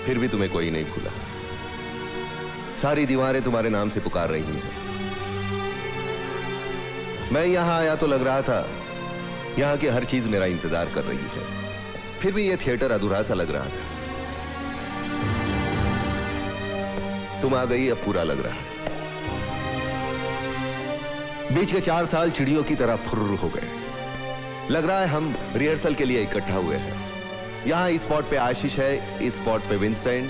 फिर भी तुम्हें कोई नहीं भूला। सारी दीवारें तुम्हारे नाम से पुकार रही हैं। मैं यहां आया तो लग रहा था यहां की हर चीज मेरा इंतजार कर रही है, फिर भी यह थिएटर अधूरा सा लग रहा था। तुम आ गई, अब पूरा लग रहा है। बीच के 4 साल चिड़ियों की तरह फुर्र हो गए। लग रहा है हम रिहर्सल के लिए इकट्ठा हुए हैं। यहां इस स्पॉट पे आशीष है, इस स्पॉट पे विंसेंट,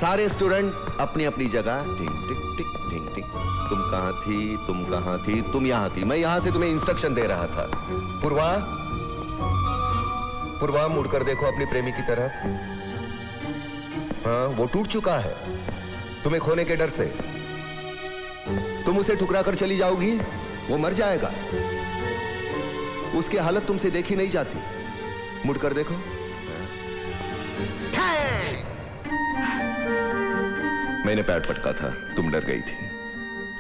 सारे स्टूडेंट अपनी अपनी जगह। टिंग टिक टिक टिंग टिक। तुम कहां थी, तुम कहां थी, तुम यहां थी, मैं यहां से तुम्हें इंस्ट्रक्शन दे रहा था। पूर्वा, पूर्वा मुड़कर देखो अपनी प्रेमी की तरफ। हाँ, वो टूट चुका है तुम्हें खोने के डर से। तुम उसे ठुकरा कर चली जाओगी, वो मर जाएगा। उसकी हालत तुमसे देखी नहीं जाती। मुड़कर देखो। मैंने पैर पटका था, तुम डर गई थी।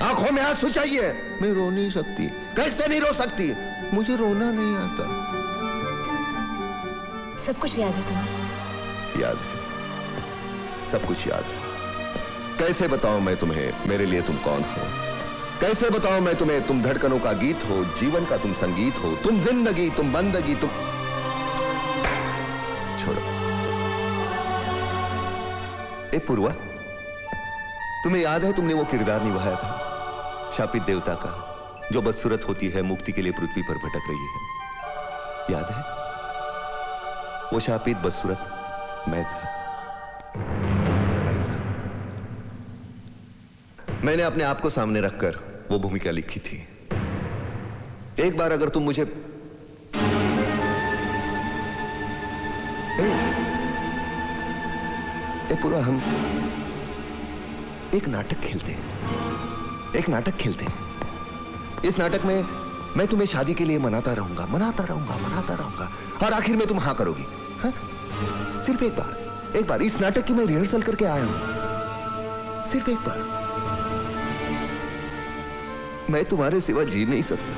आंखों में आंसू चाहिए। मैं रो नहीं सकती। कैसे नहीं रो सकती? मुझे रोना नहीं आता। सब कुछ याद है तुम्हें? याद है, सब कुछ याद है। कैसे बताऊं मैं तुम्हें मेरे लिए तुम कौन हो? कैसे बताऊं मैं तुम्हें तुम धड़कनों का गीत हो, जीवन का तुम संगीत हो, तुम जिंदगी, तुम बंदगी, तुम। छोड़ो। ए पूर्वा, तुम्हें याद है तुमने वो किरदार निभाया था शापित देवता का, जो बदसूरत होती है, मुक्ति के लिए पृथ्वी पर भटक रही है। याद है? वो शापित बदसूरत मैं था। मैंने अपने आप को सामने रखकर वो भूमिका लिखी थी। एक बार अगर तुम मुझे पूरा हम एक नाटक खेलते हैं, एक नाटक खेलते हैं। इस नाटक में मैं तुम्हें शादी के लिए मनाता रहूंगा, मनाता रहूंगा, मनाता रहूंगा, और आखिर में तुम हाँ करोगी। हाँ? सिर्फ एक बार, एक बार। इस नाटक की मैं रिहर्सल करके आया हूं, सिर्फ एक बार। मैं तुम्हारे सिवा जी नहीं सकता।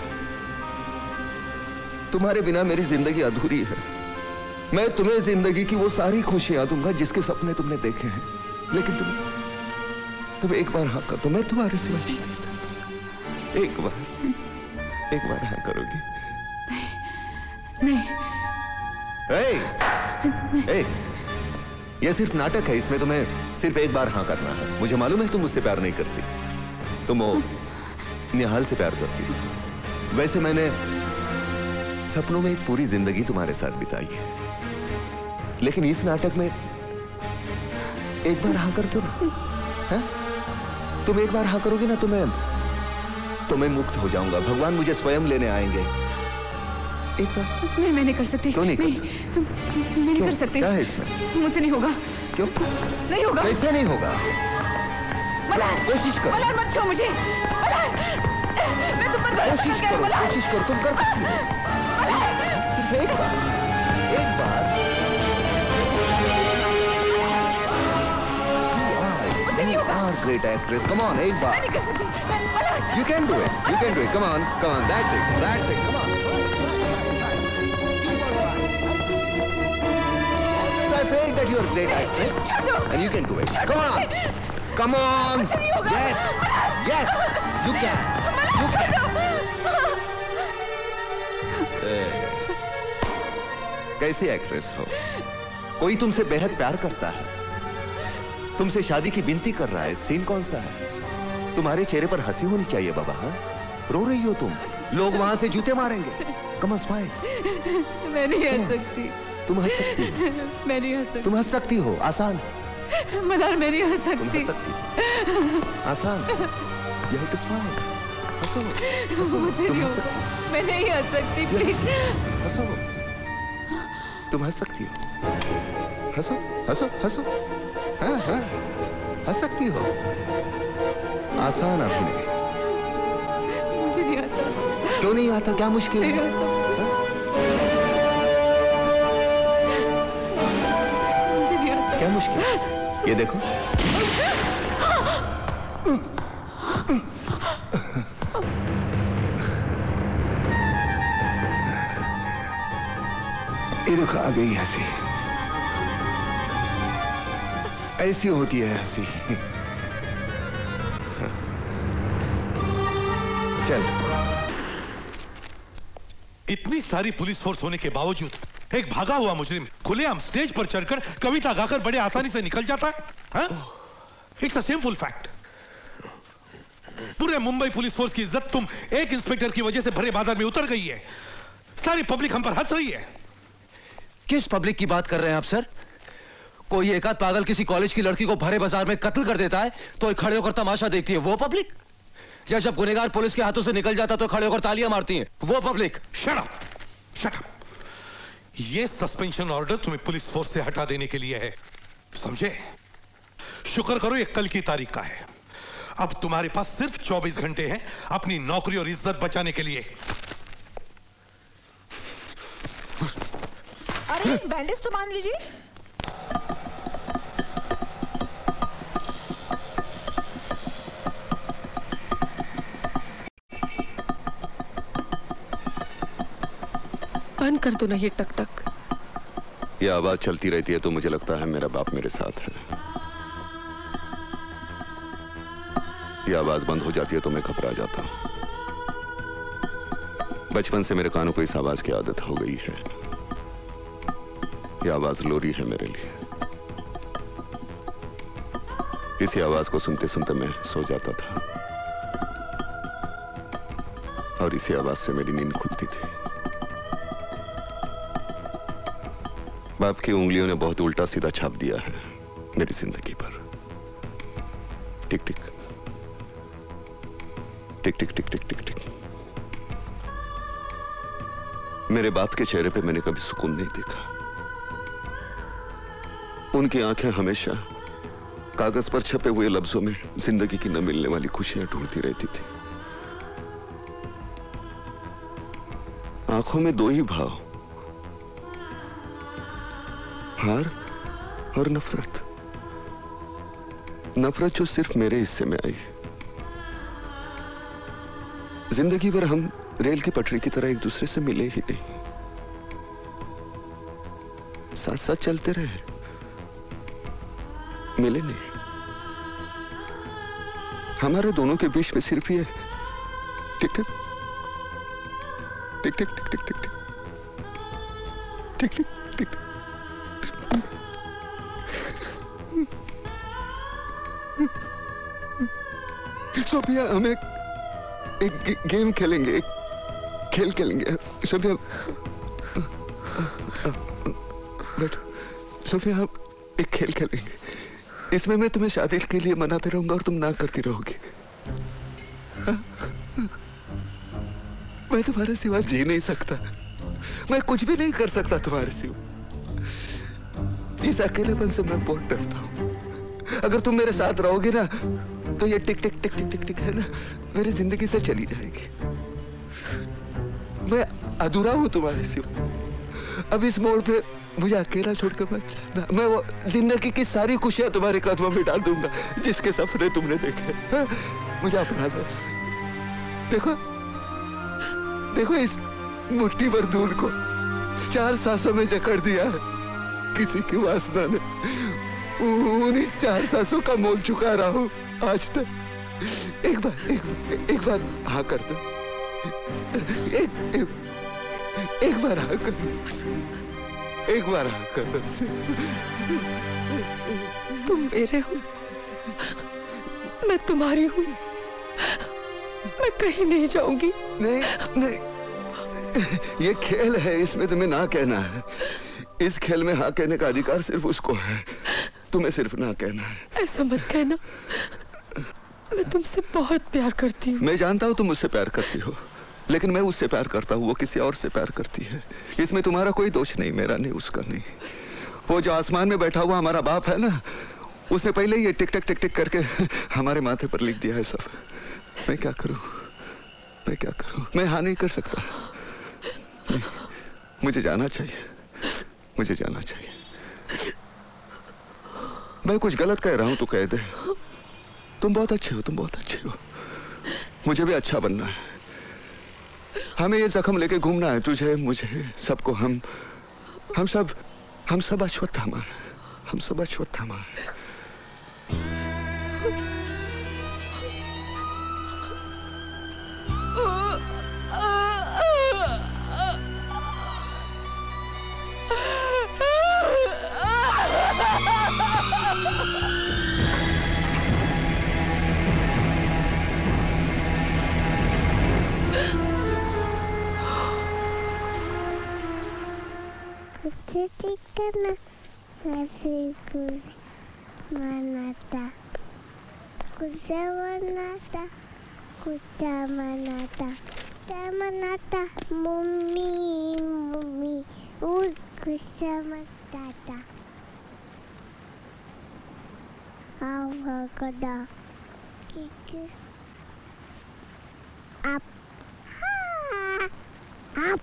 तुम्हारे बिना मेरी जिंदगी अधूरी है। मैं तुम्हें जिंदगी की वो सारी खुशियां दूंगा जिसके सपने तुमने देखे हैं, लेकिन तुम एक बार हाँ कर दो, मैं तुम्हारे सिवा जी नहीं सकता। एक बार हाँ करोगी? नहीं। नहीं। ये सिर्फ नाटक है, इसमें तुम्हें सिर्फ एक बार हाँ करना है। मुझे मालूम है तुम मुझसे प्यार नहीं करती, तुम वो निहाल से प्यार करती हो। वैसे मैंने सपनों में एक पूरी जिंदगी तुम्हारे साथ बिताई है, लेकिन इस नाटक में एक बार हाँ कर दो ना। है? तुम एक बार हाँ करोगे ना, तुम्हें मुक्त हो जाऊंगा। भगवान मुझे स्वयं लेने आएंगे। एक बार। नहीं, मैं नहीं कर सकती। क्यों नहीं कर सकती? मैं नहीं कर सकती। क्या है इसमें? मुझसे नहीं होगा। क्यों नहीं होगा? कैसे नहीं होगा? मलार, कोशिश करो। मलार मत छो मुझे। मलार, मैं तुम पर कोशिश करो, कोशिश करो, तुम कर सकती हो। सिर्फ एक बार, एक बार। मुझसे नहीं होगा। Great actress, come on, एक बार। मैं नहीं कर सकती। You can do it, you can do it. Come on, come on, that's it, come on. I feel that you're a great actress, and you can do it. Come on, come on. Yes, yes, you can. You can. कैसी actress हो? कोई तुमसे बेहद प्यार करता है, तुमसे शादी की विनती कर रहा है। सीन कौन सा है? तुम्हारे चेहरे पर हंसी होनी चाहिए बाबा। हाँ, रो रही हो तुम, लोग वहां से जूते मारेंगे। Come on smile. मैं नहीं हंस सकती। तुम हंस सकती हो। मैं नहीं हंस सकती। तुम हंस सकती हो, आसान। मलार, मैं नहीं हंस सकती। तुम हंस सकती हो, आसान। You have to smile. हंसो, हंसो। तुम हंस सकती हो। मैं नहीं हंस सकती, प्लीज। हंसो, तुम हंस सकती हो। हंसो, हंसो, हंसो। हाँ, हाँ, हंस सकती हो। आसान अभिनय। मुझे नहीं आता। क्यों नहीं आता? क्या मुश्किल है? नहीं आता। मुझे नहीं आता। क्या मुश्किल है? ये देखो। ये देखो, आ गई हंसी। ऐसी होती है हंसी। चल। इतनी सारी पुलिस फोर्स होने के बावजूद एक भागा हुआ मुजरिम खुलेआम स्टेज पर चढ़कर कविता गाकर बड़े आसानी से निकल जाता है। It's a shameful fact. पूरे मुंबई पुलिस फोर्स की इज्जत तुम एक इंस्पेक्टर की वजह से भरे बाजार में उतर गई है। सारी पब्लिक हम पर हंस रही है। किस पब्लिक की बात कर रहे हैं आप सर? कोई एकाध पागल किसी कॉलेज की लड़की को भरे बाजार में कत्ल कर देता है तो खड़े होकर तमाशा देखती है, वो पब्लिक? या जब गुनहगार पुलिस के हाथों से निकल जाता तो खड़े होकर तालियां मारती हैं, वो public? Shut up, shut up. ये सस्पेंशन ऑर्डर तुम्हें पुलिस फोर्स से हटा देने के लिए है, समझे? शुक्र करो ये कल की तारीख का है। अब तुम्हारे पास सिर्फ 24 घंटे हैं अपनी नौकरी और इज्जत बचाने के लिए। अरे बैंडेज तो मान लीजिए। बंद कर दो ना ये टक टक। ये आवाज चलती रहती है तो मुझे लगता है मेरा बाप मेरे साथ है। ये आवाज बंद हो जाती है तो मैं घबरा जाता हूं। बचपन से मेरे कानों को इस आवाज की आदत हो गई है। ये आवाज लोरी है मेरे लिए। इसी आवाज को सुनते सुनते मैं सो जाता था और इसी आवाज से मेरी नींद खुलती थी। बाप की उंगलियों ने बहुत उल्टा सीधा छाप दिया है मेरी जिंदगी पर। टिक टिक टिक टिक टिक टिक टिक टिक। मेरे बाप के चेहरे पे मैंने कभी सुकून नहीं देखा। उनकी आंखें हमेशा कागज पर छपे हुए लफ्जों में जिंदगी की न मिलने वाली खुशियां ढूंढती रहती थी। आंखों में दो ही भाव, हार और नफरत। नफरत जो सिर्फ मेरे हिस्से में आई। जिंदगी भर हम रेल की पटरी की तरह एक दूसरे से मिले ही नहीं, साथ साथ चलते रहे, मिले नहीं। हमारे दोनों के बीच में सिर्फ ये टिक टिक टिक टिक टिक टिक टिक टिक टिक टिक। सोफिया, हम एक गेम खेलेंगे, एक खेल खेलेंगे। सोफिया बैठो। सोफिया, हम एक खेल खेलेंगे। इसमें मैं तुम्हें शादी के लिए मनाते रहूंगा और तुम ना करती रहोगी। मैं तुम्हारे सिवा जी नहीं सकता। मैं कुछ भी नहीं कर सकता तुम्हारे सिवा। इस अकेलेपन से मैं बहुत डरता हूं। अगर तुम मेरे साथ रहोगे ना तो ये टिक टिक टिक टिक टिक टिक है ना, मेरी जिंदगी से चली जाएगी। मैं अधूरा हूं तुम्हारे सिवा। अब इस मोड़ पे मुझे अकेला छोड़कर मत जाना। मैं वो जिंदगी की सारी खुशियां तुम्हारे कदमों में डाल दूंगा जिसके सपने तुमने देखे। मुझे अपना दो। देखो देखो, इस मुट्ठी भर धूल को 4 सांसों में जकड़ दिया है किसी की वासना ने। उन्हीं 4 सांसों का मोल चुका रहा हूं आज तक। एक बार हाँ कर दो। एक बार हाँ कर दो। एक बार हाँ कर दो। तुम मेरे हो, मैं तुम्हारी हूँ। मैं कहीं नहीं जाऊंगी। नहीं नहीं, ये खेल है, इसमें तुम्हें ना कहना है। इस खेल में हाँ कहने का अधिकार सिर्फ उसको है। तुम्हें सिर्फ ना कहना है। ऐसा मत कहना। मैं तुमसे बहुत प्यार करती हूँ। मैं जानता हूँ तुम मुझसे प्यार करती हो, लेकिन मैं उससे प्यार करता हूँ, वो किसी और से प्यार करती है। इसमें तुम्हारा कोई दोष नहीं, मेरा नहीं, उसका नहीं। वो जो आसमान में बैठा हुआ हमारा बाप है ना, उसने पहले ही ये टिक टिक टिक टिक करके हमारे माथे पर लिख दिया है सब। मैं क्या करूँ, मैं क्या करूँ? मैं हाँ नहीं कर सकता। नहीं, मुझे जाना चाहिए, मुझे जाना चाहिए। मैं कुछ गलत कह रहा हूं तो कह दे। तुम बहुत अच्छे हो, तुम बहुत अच्छे हो। मुझे भी अच्छा बनना है। हमें ये जख्म लेके घूमना है, तुझे, मुझे, सबको। हम सब अश्वत्थामा हैं। हम सब अश्वत्थामा हैं। Kucicana ngasih manata kusamanata kucamanata tamanata mumi kusamatata avocado kiki up up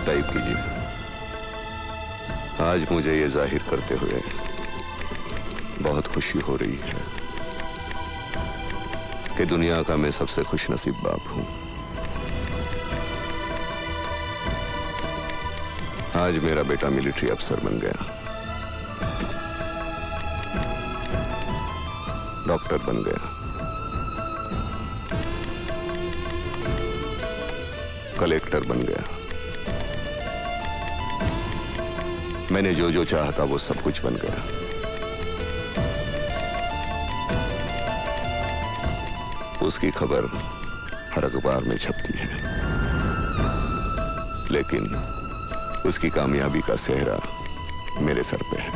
type कीजिए। आज मुझे ये जाहिर करते हुए बहुत खुशी हो रही है कि दुनिया का मैं सबसे खुशनसीब बाप हूं। आज मेरा बेटा मिलिट्री अफसर बन गया, डॉक्टर बन गया, कलेक्टर बन गया। मैंने जो जो चाहा था वो सब कुछ बन गया। उसकी खबर हर अखबार में छपती है, लेकिन उसकी कामयाबी का सेहरा मेरे सर पे है,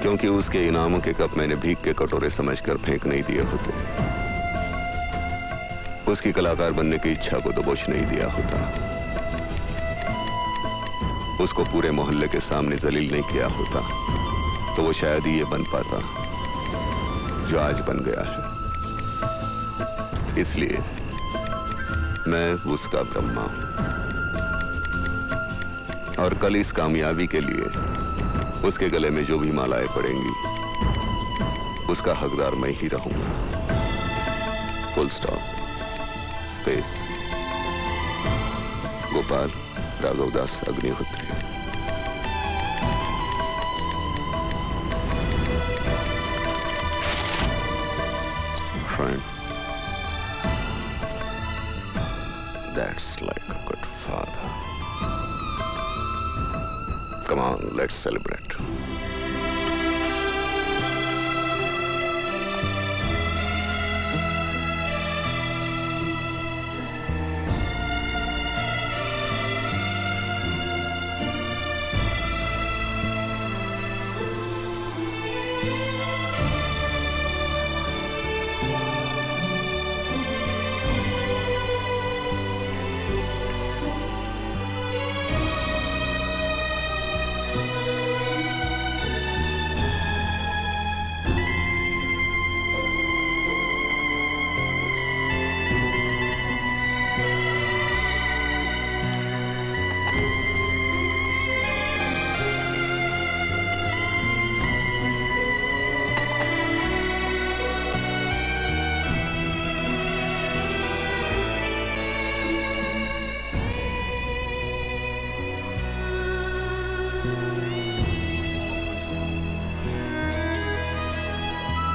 क्योंकि उसके इनामों के कप मैंने भीख के कटोरे समझकर फेंक नहीं दिए होते, उसकी कलाकार बनने की इच्छा को दबोच नहीं दिया होता, उसको पूरे मोहल्ले के सामने जलील नहीं किया होता, तो वो शायद ही ये बन पाता जो आज बन गया है। इसलिए मैं उसका ब्रह्मा हूं, और कल इस कामयाबी के लिए उसके गले में जो भी मालाएं पड़ेंगी उसका हकदार मैं ही रहूंगा। Full stop. Space. Gopal Raghavdas Agnihotri. Friend, that's like a good father. Come on, let's celebrate.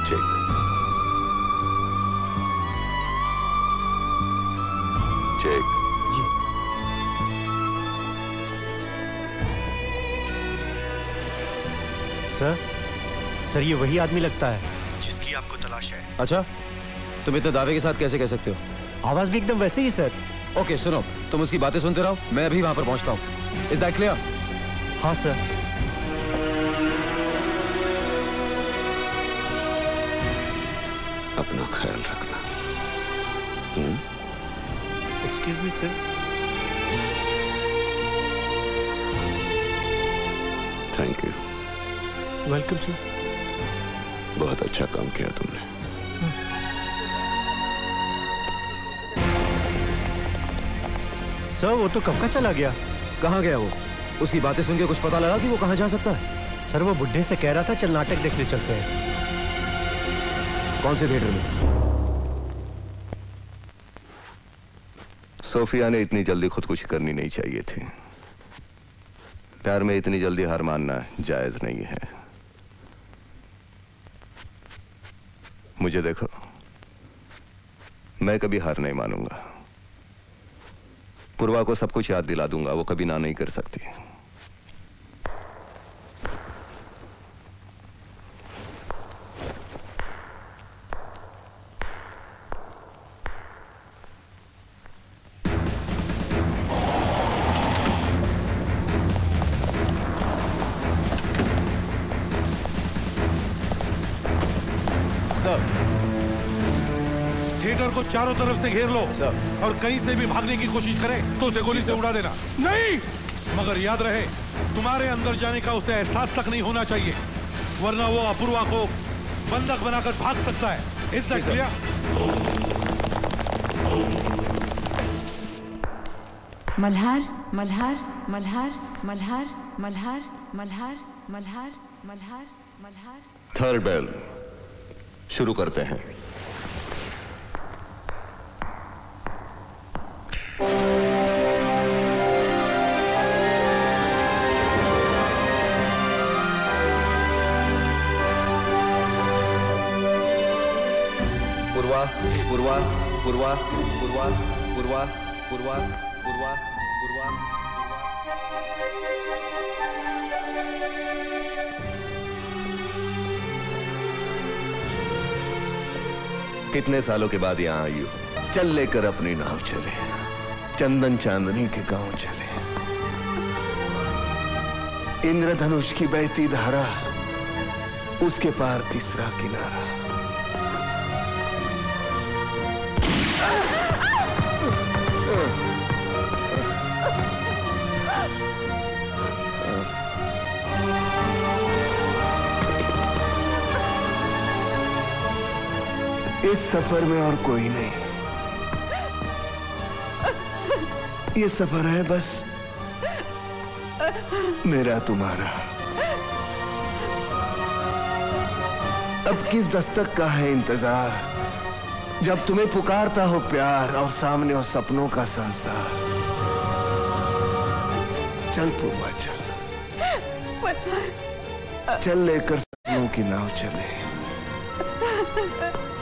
Check. Check. जी। सर ये वही आदमी लगता है जिसकी आपको तलाश है। अच्छा, तुम इतने दावे के साथ कैसे कह सकते हो? आवाज भी एकदम वैसे ही सर। ओके सुनो, तुम उसकी बातें सुनते रहो, मैं अभी वहां पर पहुंचता हूँ। Is that clear? हाँ सर। अपना ख्याल रखना। Excuse me sir. Thank you. Welcome sir. बहुत अच्छा काम किया तुमने। सर वो तो कब का चला गया। कहाँ गया वो? उसकी बातें सुन के कुछ पता लगा कि वो कहाँ जा सकता है? सर वो बुड्ढे से कह रहा था चल नाटक देखने चलते हैं। कौन से थिएटर में? सोफिया ने इतनी जल्दी खुदकुशी करनी नहीं चाहिए थी। प्यार में इतनी जल्दी हार मानना जायज नहीं है। मुझे देखो, मैं कभी हार नहीं मानूंगा। पूर्वा को सब कुछ याद दिला दूंगा, वो कभी ना नहीं कर सकती। थिएटर को चारों तरफ से घेर लो सर। और कहीं से भी भागने की कोशिश करे तो उसे गोली से उड़ा देना। नहीं, मगर याद रहे तुम्हारे अंदर जाने का उसे एहसास तक नहीं होना चाहिए, वरना वो अपूर्वा को बंधक बनाकर भाग सकता है। इस clear? Malhar Malhar Malhar Malhar Malhar Malhar Malhar Malhar Malhar. Third bell शुरू करते हैं। पूर्वा पूर्वा पूर्वा पूर्वा पूर्वा पूर्वा पूर्वा पूर्वा। कितने सालों के बाद यहाँ आई हो। चल लेकर अपनी नाव चले, चंदन चांदनी के गांव चले। इंद्रधनुष की बहती धारा, उसके पार तीसरा किनारा। इस सफर में और कोई नहीं, ये सफर है बस मेरा तुम्हारा। अब किस दस्तक का है इंतजार, जब तुम्हें पुकारता हो प्यार और सामने हो सपनों का संसार। चल पूर्वा चल, चल लेकर सपनों की नाव चले,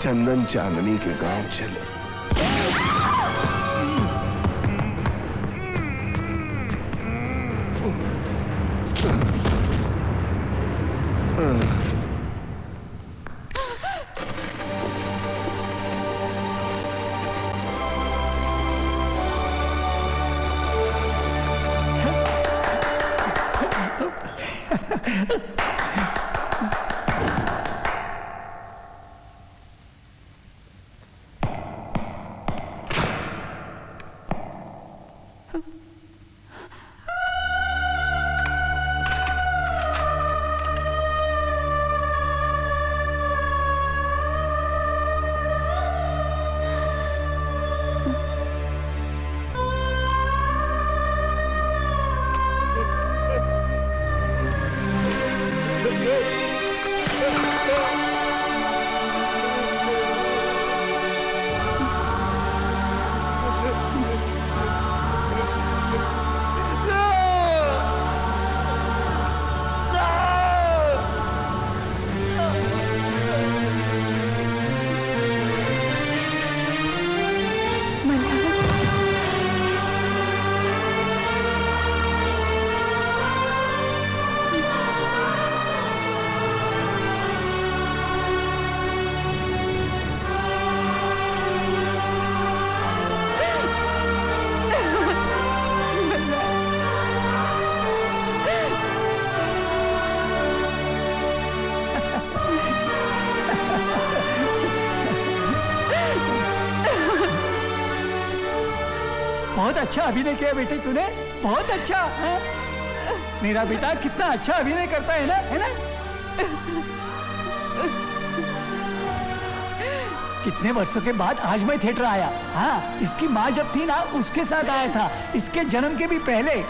चंदन चांदनी के गांव चले। बहुत अच्छा अभिनय किया बेटे तूने, बहुत अच्छा है? मेरा बेटा कितना अच्छा अभिनय करता है ना? कितने वर्षों के बाद आज मैं थिएटर आया। हाँ, इसकी माँ जब थी ना उसके साथ आया था, इसके जन्म के भी पहले,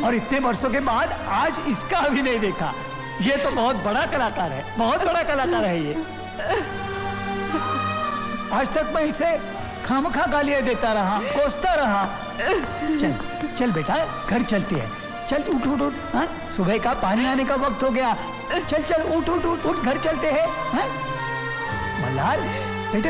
और इतने वर्षों के बाद आज इसका अभिनय देखा। ये तो बहुत बड़ा कलाकार है, बहुत बड़ा कलाकार है ये। आज तक मैं इसे खामखा गालियां देता रहा, कोसता रहा। चल चल बेटा, घर चलते हैं। चल उठ उठ उठ। हाँ, सुबह का पानी आने का वक्त हो गया। चल चल उठ उठ उठ उठ, घर चलते हैं। हाँ? मल्हार बेटे